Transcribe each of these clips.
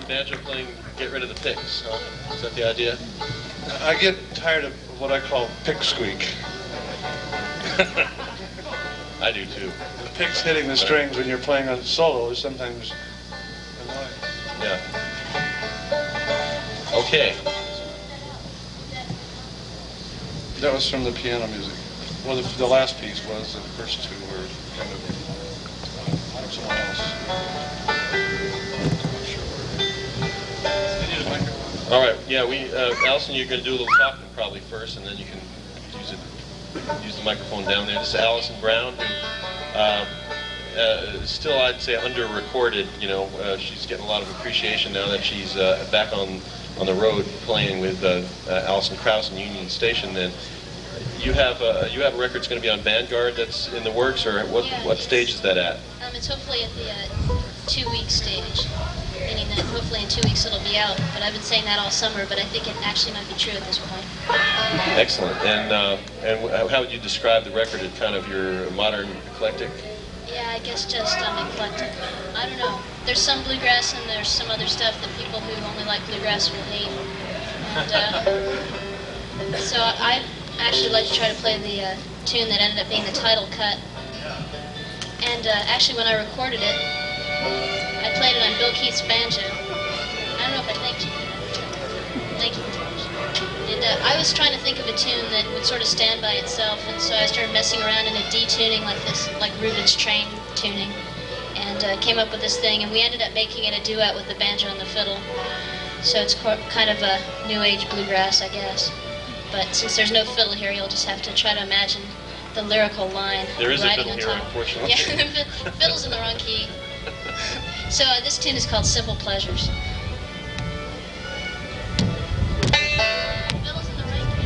banjo playing, get rid of the picks, huh? Is that the idea? I get tired of what I call pick squeak. I do too. The picks hitting the strings when you're playing on solo is sometimes annoying. Yeah. Okay. That was from the piano music. Well, the last piece was, the first two were kind of from someone else. All right. Yeah, Allison, you're going to do a little talking probably first, and then you can use the microphone down there. This is Allison Brown, who is still, I'd say, under-recorded. You know, she's getting a lot of appreciation now that she's back on the road playing with Alison Krauss and Union Station. And you have a record that's going to be on Vanguard that's in the works, or what stage is that at? It's hopefully at the 2-week stage, meaning that hopefully in 2 weeks it'll be out. But I've been saying that all summer, but I think it actually might be true at this point. Excellent. And how would you describe the record as kind of your modern eclectic? Yeah, I guess just eclectic. I don't know. There's some bluegrass and there's some other stuff that people who only like bluegrass will hate. And so I actually like to try to play the tune that ended up being the title cut. And actually when I recorded it, I played it on Bill Keith's banjo. I don't know if I thanked you for that. Thank you. And I was trying to think of a tune that would sort of stand by itself, and so I started messing around in a D-tuning like this, like Rubin's Train tuning, and came up with this thing, and we ended up making it a duet with the banjo and the fiddle. So it's kind of a new age bluegrass, I guess. But since there's no fiddle here, you'll just have to try to imagine the lyrical line. There is a riding fiddle on here, top. unfortunately. Yeah, the fiddle's in the wrong key. So this tune is called Simple Pleasures. Fiddle's in the right key.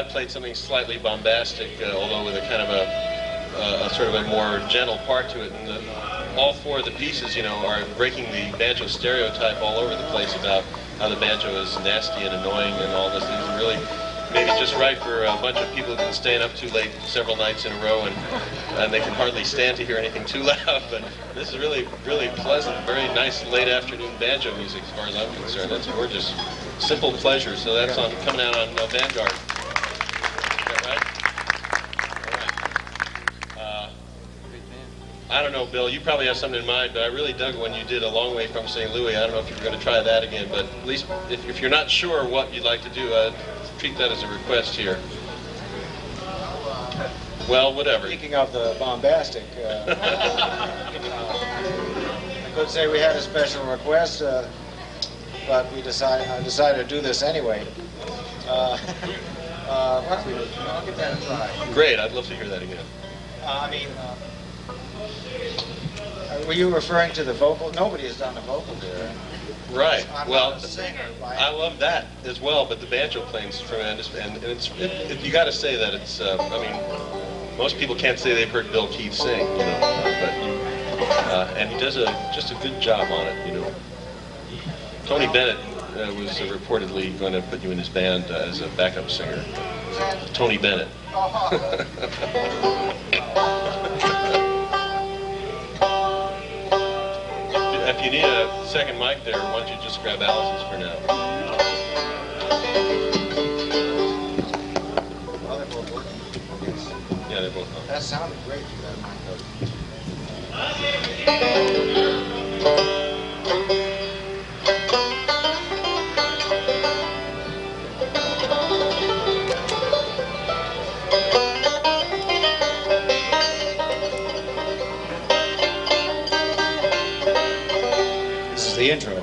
Played something slightly bombastic, although with a kind of a sort of a more gentle part to it. And all four of the pieces, you know, are breaking the banjo stereotype all over the place about how the banjo is nasty and annoying and all this. These are really maybe just right for a bunch of people who've been staying up too late several nights in a row, and they can hardly stand to hear anything too loud. But this is really, really pleasant, very nice late afternoon banjo music, as far as I'm concerned. That's gorgeous, simple pleasure. So that's coming out on Vanguard. Is that right? All right. I don't know, Bill. You probably have something in mind, but I really dug when you did A Long Way from St. Louis. I don't know if you're going to try that again, but at least if you're not sure what you'd like to do, treat that as a request here. Well, whatever. Speaking of the bombastic, I could say we had a special request, but I decided to do this anyway. Why don't we? I'll give that a try. Great. I'd love to hear that again. Were you referring to the vocal? Nobody has done the vocal there. Right. I'm Well, not a singer. I love that as well, but the banjo playing is tremendous, and you got to say that it's. Most people can't say they've heard Bill Keith sing, and he does just a good job on it, Tony Bennett was reportedly going to put you in his band as a backup singer. Tony Bennett. If you need a second mic there, why don't you just grab Allison's for now? Well, they're both working. Yeah, they're both on. That sounded great. You got a mic This is the intro.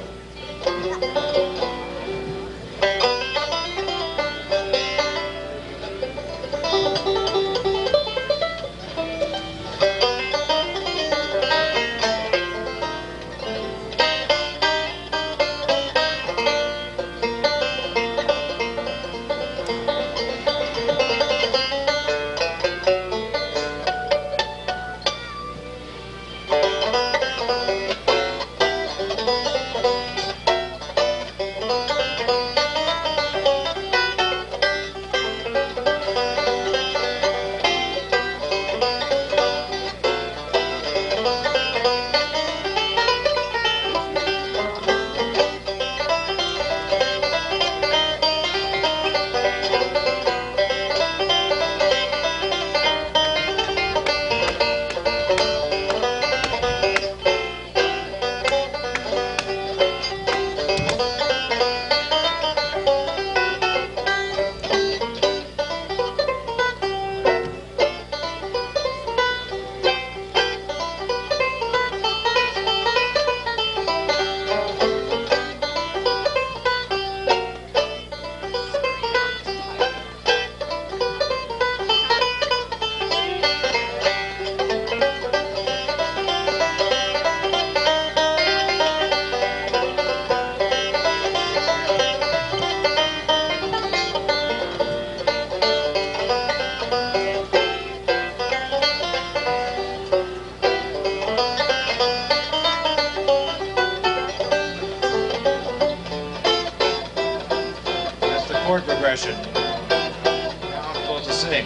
chord progression. Now I'm supposed to sing.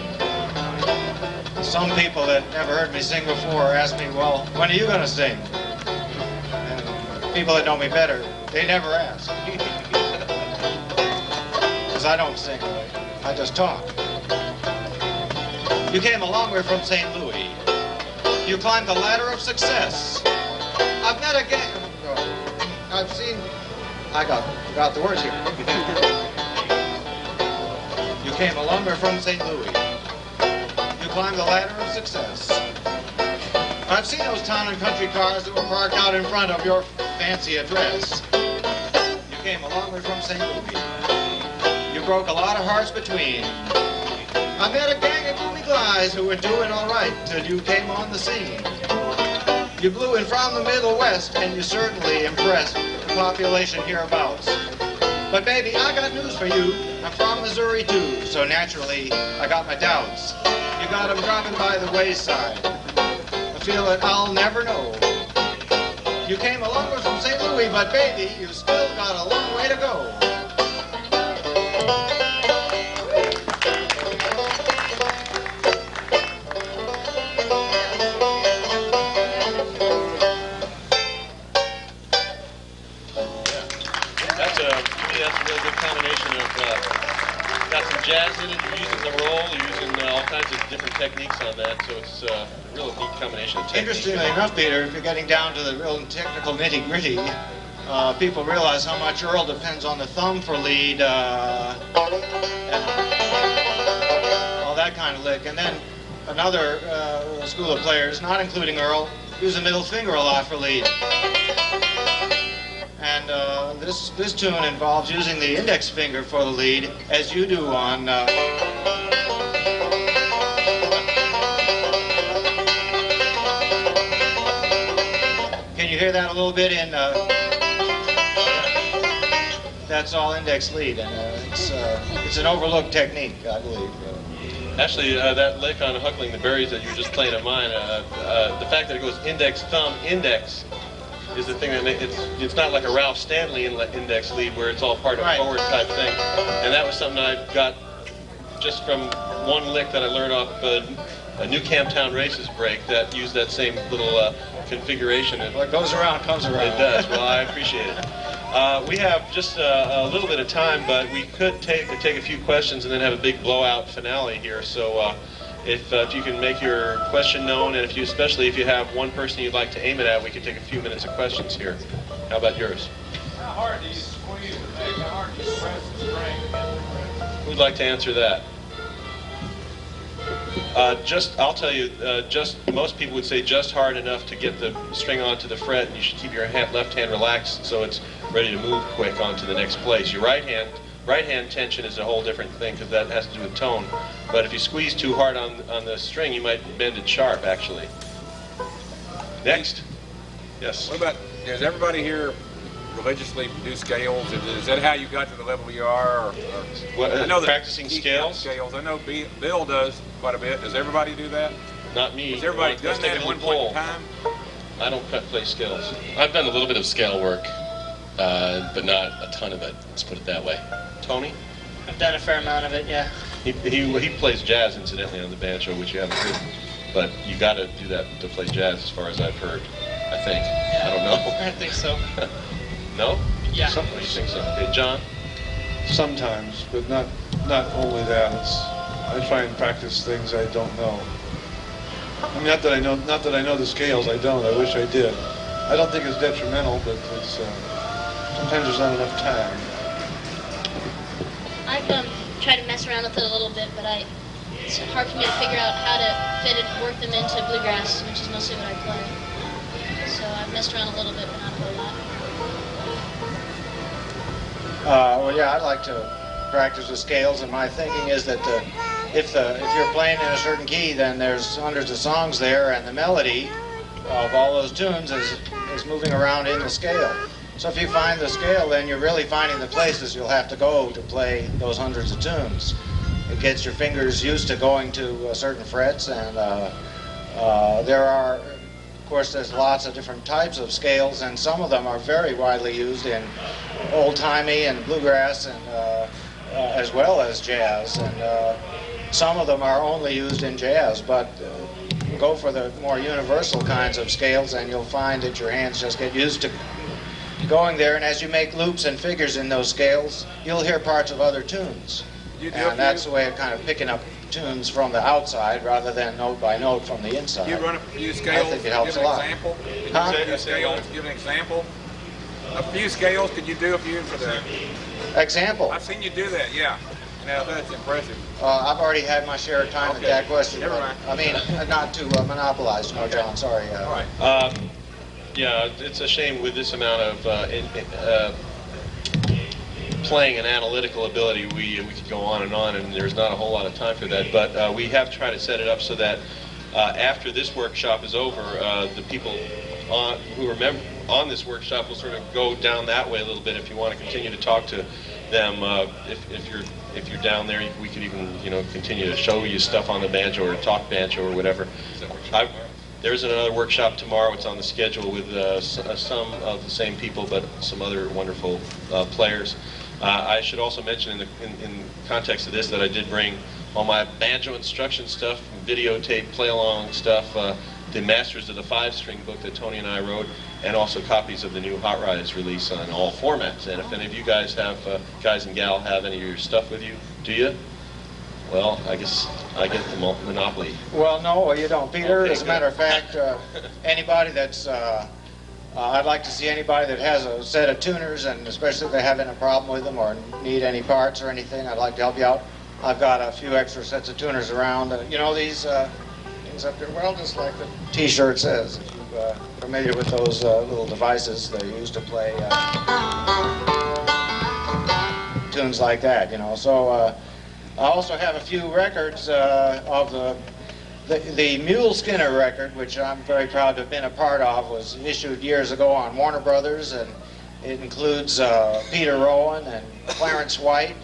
Some people that never heard me sing before ask me, well, when are you going to sing? And people that know me better, they never ask. Because I don't sing, I just talk. You came a long way from St. Louis. You climbed the ladder of success. I've met a gang. I've seen. I got the words here. You came a long way from St. Louis. You climbed the ladder of success. I've seen those town and country cars that were parked out in front of your fancy address. You came a long way from St. Louis. You broke a lot of hearts between. I met a gang of gloomy guys who were doing all right till you came on the scene. You blew in from the Middle West, and you certainly impressed the population hereabouts. But baby, I got news for you. I'm from Missouri too, so naturally I got my doubts. You got them dropping by the wayside. I feel that I'll never know. You came a long way from St. Louis, but baby, you still got a long way to go. You're using the roll, you're using all kinds of different techniques on that, so it's a real neat combination of techniques. Interestingly enough, Peter, if you're getting down to the real technical nitty-gritty, people realize how much Earl depends on the thumb for lead, and all that kind of lick. And then another school of players, not including Earl, use the middle finger a lot for lead. And this tune involves using the index finger for the lead, as you do on... Can you hear that a little bit in... That's all index lead, and it's an overlooked technique, I believe. Actually, that lick on Huckling the Berries that you were just playing on mine, the fact that it goes index, thumb, index, is the thing that makes it's not like a Ralph Stanley index lead where it's all part of forward type thing. And that was something I got just from one lick that I learned off a New Camptown Races break that used that same little configuration. What goes around comes around. It does. Well, I appreciate it. We have just a little bit of time, but we could take a few questions and then have a big blowout finale here. So if you can make your question known, and especially if you have one person you'd like to aim it at, we could take a few minutes of questions here. How about yours? How hard do you squeeze the pick? How hard do you press the string? Who'd like to answer that? I'll tell you, most people would say just hard enough to get the string onto the fret, and you should keep your left hand relaxed so it's ready to move quick onto the next place. Your right hand tension is a whole different thing because that has to do with tone. But if you squeeze too hard on the string, you might bend it sharp, actually. Next. Yes. What about, does everybody here religiously do scales? Is that how you got to the level you are? I know practicing scales? I know Bill does quite a bit. Does everybody do that? Not me. Has everybody done that at one point in time? I don't play scales. I've done a little bit of scale work, but not a ton of it. Let's put it that way. Tony? I've done a fair amount of it, yeah. He plays jazz, incidentally, on the banjo, which you haven't heard. But you got to do that to play jazz, as far as I've heard. I think. Yeah, I don't know. I think so. No? Yeah. Something you think so. Okay, John? Sometimes, but not only that. I try and practice things I don't know. I mean, not that I know the scales. I don't. I wish I did. I don't think it's detrimental, but it's sometimes there's not enough time. I've tried to mess around with it a little bit, but it's hard for me to figure out how to work them into bluegrass, which is mostly what I play. So I've messed around a little bit, but not a whole lot. Well, yeah, I'd like to practice with scales, and my thinking is that if you're playing in a certain key, then there's hundreds of songs there, and the melody of all those tunes is moving around in the scale. So if you find the scale, then you're really finding the places you'll have to go to play those hundreds of tunes. It gets your fingers used to going to certain frets, and there are, of course, there's lots of different types of scales, and some of them are very widely used in old-timey and bluegrass, and as well as jazz. And some of them are only used in jazz, but go for the more universal kinds of scales, and you'll find that your hands just get used to going there. And as you make loops and figures in those scales, you'll hear parts of other tunes. And that's the way of kind of picking up tunes from the outside rather than note by note from the inside. You run a few scales. I think it helps a lot. Give an example. A few scales. Could you do a few for the example? I've seen you do that. Yeah. Now that's impressive. I've already had my share of time with that question. Never mind. I mean, not to monopolize. No, John. Sorry. All right. Yeah, it's a shame with this amount of playing and analytical ability, we could go on, and there's not a whole lot of time for that. But we have tried to set it up so that after this workshop is over, the people who are on this workshop will sort of go down that way a little bit. If you want to continue to talk to them, if you're down there, we could even continue to show you stuff on the banjo or talk banjo or whatever. There's another workshop tomorrow. It's on the schedule with some of the same people, but some other wonderful players. I should also mention in context of this that I did bring all my banjo instruction stuff, videotape, play-along stuff, the Masters of the Five-String book that Tony and I wrote, and also copies of the new Hot Rise release on all formats. And if any of you guys and gal have any of your stuff with you, do you? Well, I guess I get the monopoly. Well, no, you don't, Peter. Okay, As a matter of fact, anybody that's, I'd like to see anybody that has a set of tuners, and especially if they're having a problem with them or need any parts or anything, I'd like to help you out. I've got a few extra sets of tuners around. You know these things up there? Well, just like the T-shirt says. If you're familiar with those little devices they're used to play tunes like that, you know. So I also have a few records of the Mule Skinner record, which I'm very proud to have been a part of, was issued years ago on Warner Brothers, and it includes Peter Rowan and Clarence White,